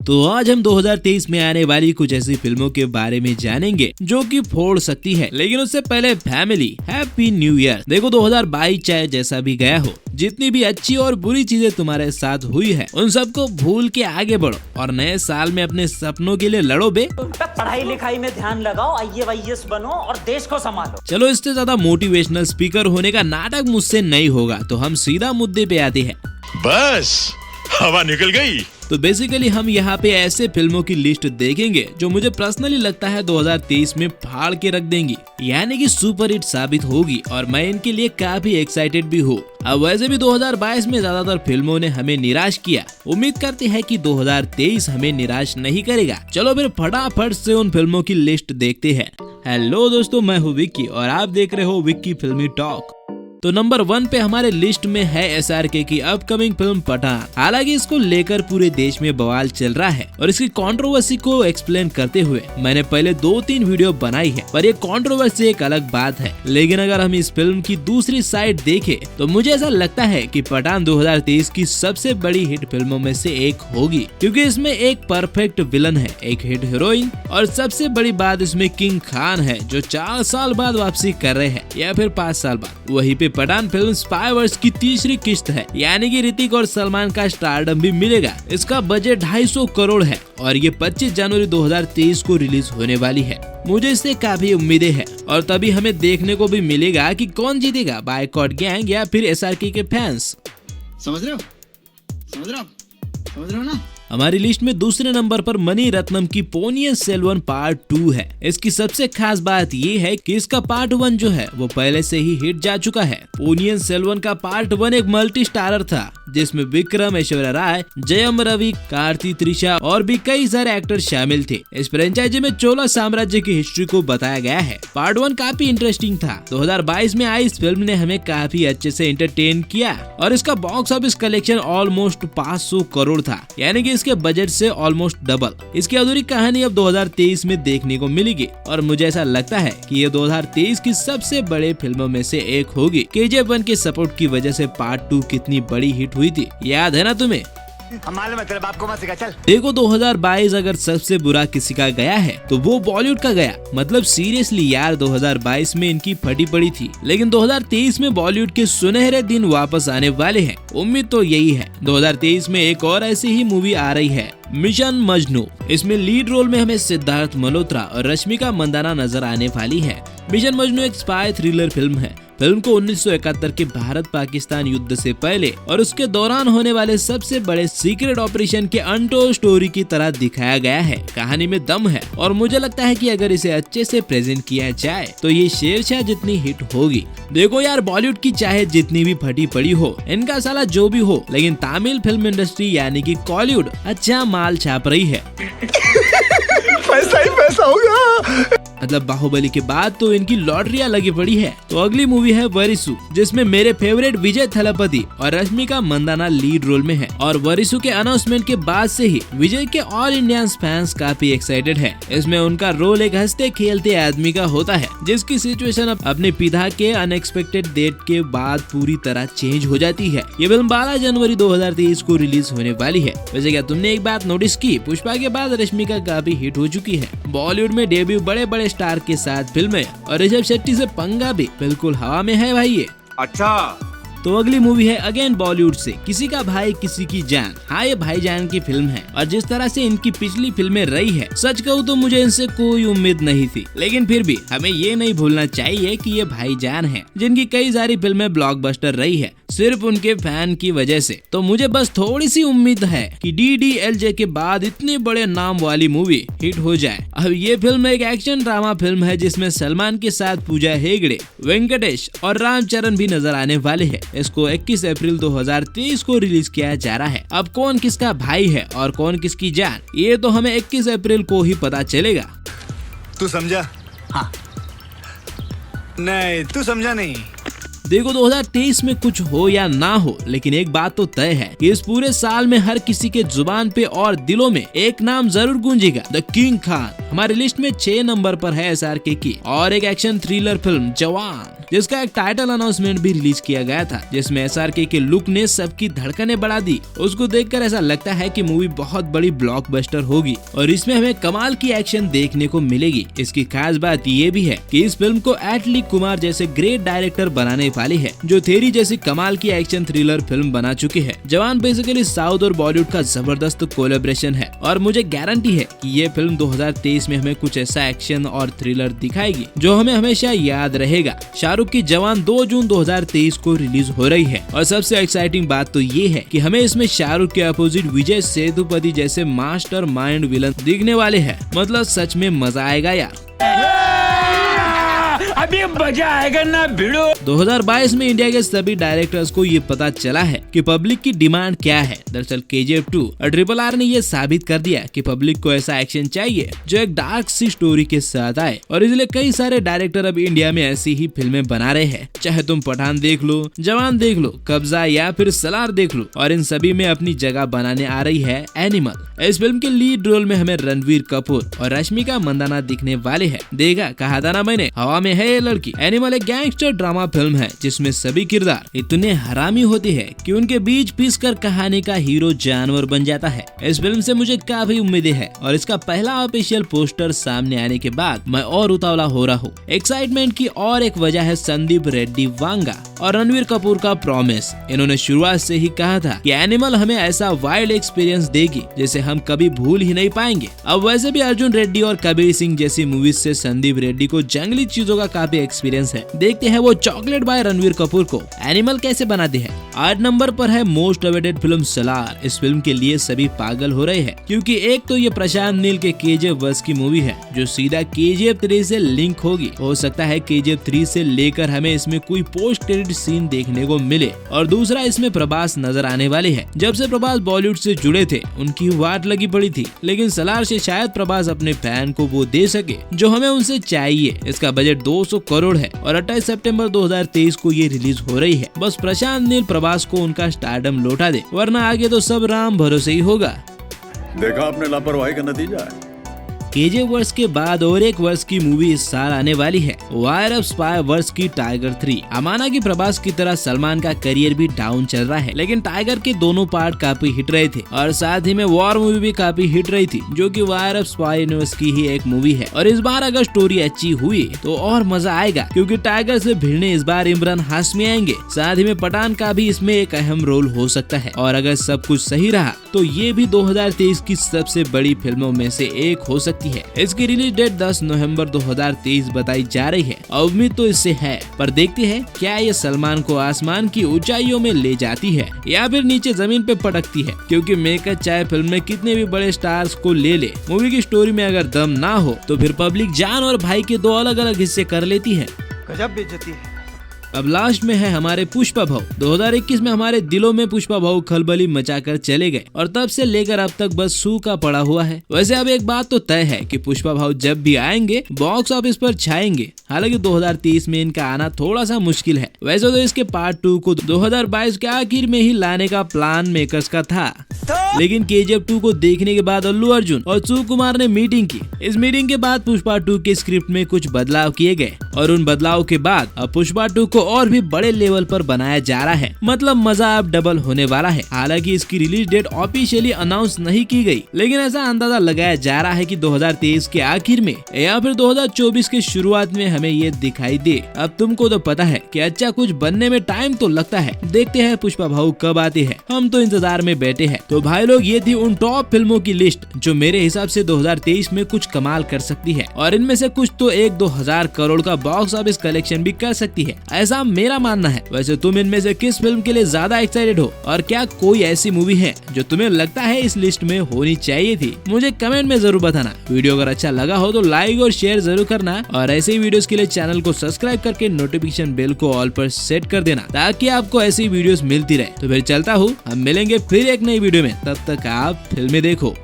तो आज हम 2023 में आने वाली कुछ ऐसी फिल्मों के बारे में जानेंगे जो कि फोड़ सकती है, लेकिन उससे पहले फैमिली हैप्पी न्यू ईयर। देखो 2022 चाहे जैसा भी गया हो, जितनी भी अच्छी और बुरी चीजें तुम्हारे साथ हुई है उन सबको भूल के आगे बढ़ो और नए साल में अपने सपनों के लिए लड़ो बे। पढ़ाई लिखाई में ध्यान लगाओ, IAS बनो और देश को संभालो। चलो इससे ज्यादा मोटिवेशनल स्पीकर होने का नाटक मुझसे नहीं होगा, तो हम सीधा मुद्दे पे आते हैं। बस हवा निकल गई। तो बेसिकली हम यहाँ पे ऐसे फिल्मों की लिस्ट देखेंगे जो मुझे पर्सनली लगता है 2023 में फाड़ के रख देंगी, यानी कि सुपर हिट साबित होगी और मैं इनके लिए काफी एक्साइटेड भी हूँ। अब वैसे भी 2022 में ज्यादातर फिल्मों ने हमें निराश किया, उम्मीद करते हैं कि 2023 हमें निराश नहीं करेगा। चलो फिर फटाफट से उन फिल्मों की लिस्ट देखते हैं। हेलो दोस्तों, मैं हूँ विक्की और आप देख रहे हो विक्की फिल्मी टॉक। तो नंबर 1 पे हमारे लिस्ट में है SRK की अपकमिंग फिल्म पठान। हालांकि इसको लेकर पूरे देश में बवाल चल रहा है और इसकी कंट्रोवर्सी को एक्सप्लेन करते हुए मैंने पहले 2-3 वीडियो बनाई है, पर ये कंट्रोवर्सी एक अलग बात है। लेकिन अगर हम इस फिल्म की दूसरी साइड देखें तो मुझे ऐसा लगता है कि पठान 2023 की सबसे बड़ी हिट फिल्मों में से एक होगी, क्योंकि इसमें एक परफेक्ट विलन है, एक हिट हीरोइन और सबसे बड़ी बात इसमें किंग खान है जो 4 साल बाद वापसी कर रहे हैं या फिर 5 साल बाद। वहीं पे पठान फिल्म स्पाइवर्स की तीसरी किस्त है, यानी कि ऋतिक और सलमान का स्टारडम भी मिलेगा। इसका बजट 250 करोड़ है और ये 25 जनवरी 2023 को रिलीज होने वाली है। मुझे इससे काफी उम्मीदें हैं और तभी हमें देखने को भी मिलेगा कि कौन जीतेगा, बायकॉट गैंग या फिर SRK के फैंस। समझ रहे हो ना? हमारी लिस्ट में दूसरे नंबर पर मणि रत्नम की पोनियन सेल्वन पार्ट 2 है। इसकी सबसे खास बात ये है कि इसका पार्ट 1 जो है वो पहले से ही हिट जा चुका है। पोनियन सेल्वन का पार्ट 1 एक मल्टी स्टारर था जिसमें विक्रम, ऐश्वर्या राय, जयम रवि, कार्ति, त्रिशा और भी कई सारे एक्टर शामिल थे। इस फ्रेंचाइजी में चोला साम्राज्य की हिस्ट्री को बताया गया है। पार्ट 1 काफी इंटरेस्टिंग था। 2022 में आई इस फिल्म ने हमें काफी अच्छे से एंटरटेन किया और इसका box office collection almost 500 crore था, यानी कि इसके बजट से ऑलमोस्ट डबल। इसकी अधूरी कहानी अब 2023 में देखने को मिलेगी और मुझे ऐसा लगता है कि ये 2023 की सबसे बड़े फिल्मों में से एक होगी। KGF 1 के सपोर्ट की वजह से पार्ट 2 कितनी बड़ी हिट हुई थी, याद है ना तुम्हें? देखो 2022 अगर सबसे बुरा किसी का गया है तो वो बॉलीवुड का गया। मतलब सीरियसली यार, 2022 में इनकी फटी पड़ी थी, लेकिन 2023 में बॉलीवुड के सुनहरे दिन वापस आने वाले हैं। उम्मीद तो यही है। 2023 में एक और ऐसी ही मूवी आ रही है, मिशन मजनू। इसमें लीड रोल में हमें सिद्धार्थ मल्होत्रा और रश्मिका मंदाना नजर आने वाली है। मिशन मजनू एक स्पाई थ्रिलर फिल्म है। फिल्म को 1971 के भारत पाकिस्तान युद्ध से पहले और उसके दौरान होने वाले सबसे बड़े सीक्रेट ऑपरेशन के अनटोल्ड स्टोरी की तरह दिखाया गया है। कहानी में दम है और मुझे लगता है कि अगर इसे अच्छे से प्रेजेंट किया जाए तो ये शेरशाह जितनी हिट होगी। देखो यार, बॉलीवुड की चाहे जितनी भी फटी पड़ी हो, इनका साला जो भी हो, लेकिन तमिल फिल्म इंडस्ट्री यानी कि कॉलीवुड अच्छा माल छाप रही है। पैसा ही पैसा होगा। मतलब बाहुबली के बाद तो इनकी लॉटरियां लगी पड़ी है। तो अगली मूवी है वरिसु, जिसमें मेरे फेवरेट विजय थलापति और रश्मिका मंदाना लीड रोल में है। और वरिसु के अनाउंसमेंट के बाद से ही विजय के ऑल इंडियंस फैंस काफी एक्साइटेड है। इसमें उनका रोल एक हंसते खेलते आदमी का होता है जिसकी सिचुएशन अपने पिता के अनएक्सपेक्टेड डेथ के बाद पूरी तरह चेंज हो जाती है। ये फिल्म 12 जनवरी 2023 को रिलीज होने वाली है। वैसे क्या तुमने एक बात नोटिस की, पुष्पा के बाद रश्मिका काफी हिट हो चुकी है। बॉलीवुड में डेब्यू बड़े बड़े स्टार के साथ फिल्में और ऋषभ शेट्टी से पंगा भी बिल्कुल हवा में है भाई ये। अच्छा, तो अगली मूवी है अगेन बॉलीवुड से, किसी का भाई किसी की जान। हाँ, ये भाईजान की फिल्म है और जिस तरह से इनकी पिछली फिल्में रही है, सच कहूँ तो मुझे इनसे कोई उम्मीद नहीं थी। लेकिन फिर भी हमें ये नहीं भूलना चाहिए कि ये भाईजान है जिनकी कई सारी फिल्में ब्लॉकबस्टर रही है सिर्फ उनके फैन की वजह से। तो मुझे बस थोड़ी सी उम्मीद है कि DDLJ के बाद इतने बड़े नाम वाली मूवी हिट हो जाए। अब ये फिल्म एक एक्शन ड्रामा फिल्म है जिसमें सलमान के साथ पूजा हेगड़े, वेंकटेश और रामचरण भी नजर आने वाले हैं। इसको 21 अप्रैल 2023 को रिलीज किया जा रहा है। अब कौन किसका भाई है और कौन किसकी जान, ये तो हमें 21 अप्रैल को ही पता चलेगा। तू समझा? हाँ। नहीं, तू समझा नहीं। देखो 2023 में कुछ हो या ना हो, लेकिन एक बात तो तय है कि इस पूरे साल में हर किसी के जुबान पे और दिलों में एक नाम जरूर गूंजेगा, द किंग खान। हमारी लिस्ट में 6 नंबर पर है SRK की और एक एक्शन थ्रिलर फिल्म जवान, जिसका एक टाइटल अनाउंसमेंट भी रिलीज किया गया था, जिसमें SRK के लुक ने सबकी धड़कनें बढ़ा दी। उसको देखकर ऐसा लगता है कि मूवी बहुत बड़ी ब्लॉकबस्टर होगी और इसमें हमें कमाल की एक्शन देखने को मिलेगी। इसकी खास बात ये भी है कि इस फिल्म को एटली कुमार जैसे ग्रेट डायरेक्टर बनाने वाली है, जो थेरी जैसी कमाल की एक्शन थ्रिलर फिल्म बना चुकी है। जवान बेसिकली साउथ और बॉलीवुड का जबरदस्त कोलैबोरेशन है और मुझे गारंटी है कि ये फिल्म 2023 में हमें कुछ ऐसा एक्शन और थ्रिलर दिखाएगी जो हमें हमेशा याद रहेगा। शाहरुख की जवान 2 जून 2023 को रिलीज हो रही है और सबसे एक्साइटिंग बात तो ये है कि हमें इसमें शाहरुख के अपोजिट विजय सेतुपति जैसे मास्टर माइंड विलन दिखने वाले हैं। मतलब सच में मजा आएगा यार। अभी मजा आएगा ना भिड़ो। 2022 में इंडिया के सभी डायरेक्टर्स को ये पता चला है कि पब्लिक की डिमांड क्या है। दरअसल KGF 2 और RRR ने ये साबित कर दिया कि पब्लिक को ऐसा एक्शन चाहिए जो एक डार्क सी स्टोरी के साथ आए, और इसलिए कई सारे डायरेक्टर अब इंडिया में ऐसी ही फिल्में बना रहे हैं। चाहे तुम पठान देख लो, जवान देख लो, कब्जा या फिर सलार देख लो, और इन सभी में अपनी जगह बनाने आ रही है एनिमल। इस फिल्म के लीड रोल में हमें रणवीर कपूर और रश्मिका मंदाना दिखने वाले हैं। देखा, कहा था ना मैंने, हवा में है ये लड़की। एनिमल एक गैंगस्टर ड्रामा फिल्म है जिसमें सभी किरदार इतने हरामी होते हैं कि उनके बीच पीसकर कहानी का हीरो जानवर बन जाता है। इस फिल्म से मुझे काफी उम्मीदें हैं और इसका पहला ऑफिशियल पोस्टर सामने आने के बाद मैं और उतावला हो रहा हूँ। एक्साइटमेंट की और एक वजह है संदीप रेड्डी वांगा और रणवीर कपूर का प्रॉमिस। इन्होंने शुरुआत से ही कहा था कि एनिमल हमें ऐसा वाइल्ड एक्सपीरियंस देगी जिसे हम कभी भूल ही नहीं पाएंगे। अब वैसे भी अर्जुन रेड्डी और कबीर सिंह जैसी मूवीज से संदीप रेड्डी को जंगली चीजों का काफी एक्सपीरियंस है। देखते हैं वो चॉकलेट बाय रणवीर कपूर को एनिमल कैसे बनाते हैं। 8 नंबर पर है मोस्ट अवेटेड फिल्म सलार। इस फिल्म के लिए सभी पागल हो रहे हैं क्योंकि एक तो ये प्रशांत नील के KGF वर्स की मूवी है जो सीधा KGF 3 से लिंक होगी। हो सकता है KGF 3 से लेकर हमें इसमें कोई पोस्ट क्रेडिट सीन देखने को मिले, और दूसरा इसमें प्रभास नजर आने वाले हैं। जब से प्रभास बॉलीवुड से जुड़े थे उनकी वाट लगी पड़ी थी, लेकिन सलार से शायद प्रभास अपने फैन को वो दे सके जो हमें उनसे चाहिए। इसका बजट 200 करोड़ है और 28 सितंबर 2023 को ये रिलीज हो रही है। बस प्रशांत नील प्रभास को उनका स्टारडम लौटा दे, वरना आगे तो सब राम भरोसे ही होगा। देखा आपने लापरवाही का नतीजा है। KGF वर्स के बाद और एक वर्स की मूवी इस साल आने वाली है, वायर ऑफ स्पाई वर्स की टाइगर 3। अमाना की प्रभास की तरह सलमान का करियर भी डाउन चल रहा है, लेकिन टाइगर के दोनों पार्ट काफी हिट रहे थे और साथ ही में वॉर मूवी भी काफी हिट रही थी, जो कि वायर ऑफ स्पाई यूनिवर्स की ही एक मूवी है। और इस बार अगर स्टोरी अच्छी हुई तो और मजा आएगा, क्योंकि टाइगर से भिड़ने इस बार इमरान हाशमी आएंगे। साथ ही में पठान का भी इसमें एक अहम रोल हो सकता है, और अगर सब कुछ सही रहा तो ये भी 2023 की सबसे बड़ी फिल्मों में से एक हो सकती है। इसकी रिलीज डेट 10 नवंबर 2023 बताई जा रही है और उम्मीद तो इससे है, पर देखते हैं क्या ये सलमान को आसमान की ऊंचाइयों में ले जाती है या फिर नीचे जमीन पे पटकती है। क्योंकि मेकर चाहे फिल्म में कितने भी बड़े स्टार्स को ले ले, मूवी की स्टोरी में अगर दम ना हो तो फिर पब्लिक जान और भाई के 2 अलग अलग हिस्से कर लेती है। गजब बेइज्जती है। अब लास्ट में है हमारे पुष्पा भाऊ। 2021 में हमारे दिलों में पुष्पा भाऊ खलबली मचाकर चले गए और तब से लेकर अब तक बस सूखा पड़ा हुआ है। वैसे अब एक बात तो तय है कि पुष्पा भाऊ जब भी आएंगे बॉक्स ऑफिस पर छाएंगे। हालांकि 2023 में इनका आना थोड़ा सा मुश्किल है। वैसे तो इसके पार्ट 2 को 2022 के आखिर में ही लाने का प्लान मेकर्स का था, लेकिन KGF 2 को देखने के बाद अल्लू अर्जुन और सुकुमार ने मीटिंग की। इस मीटिंग के बाद पुष्पा 2 के स्क्रिप्ट में कुछ बदलाव किए गए और उन बदलाव के बाद अब पुष्पा 2 को और भी बड़े लेवल पर बनाया जा रहा है। मतलब मजा अब डबल होने वाला है। हालांकि इसकी रिलीज डेट ऑफिशियली अनाउंस नहीं की गई, लेकिन ऐसा अंदाजा लगाया जा रहा है कि 2023 के आखिर में या फिर 2024 के शुरुआत में हमें ये दिखाई दे। अब तुमको तो पता है कि अच्छा कुछ बनने में टाइम तो लगता है। देखते हैं पुष्पा भाऊ कब आते हैं, हम तो इंतजार में बैठे हैं। तो भाई लोग, ये थी उन टॉप फिल्मों की लिस्ट जो मेरे हिसाब से 2023 में कुछ कमाल कर सकती है, और इनमें से कुछ तो 1-2 हजार करोड़ का बॉक्स ऑफिस कलेक्शन भी कर सकती है, ऐसा मेरा मानना है। वैसे तुम इनमें से किस फिल्म के लिए ज्यादा एक्साइटेड हो, और क्या कोई ऐसी मूवी है जो तुम्हें लगता है इस लिस्ट में होनी चाहिए थी? मुझे कमेंट में जरूर बताना। वीडियो अगर अच्छा लगा हो तो लाइक और शेयर जरूर करना, और ऐसे ही वीडियोस के लिए चैनल को सब्सक्राइब करके नोटिफिकेशन बेल को ऑल पर सेट कर देना, ताकि आपको ऐसी वीडियोस मिलती रहे। तो फिर चलता हूँ, हम मिलेंगे फिर एक नई वीडियो में। तब तक आप फिल्में देखो।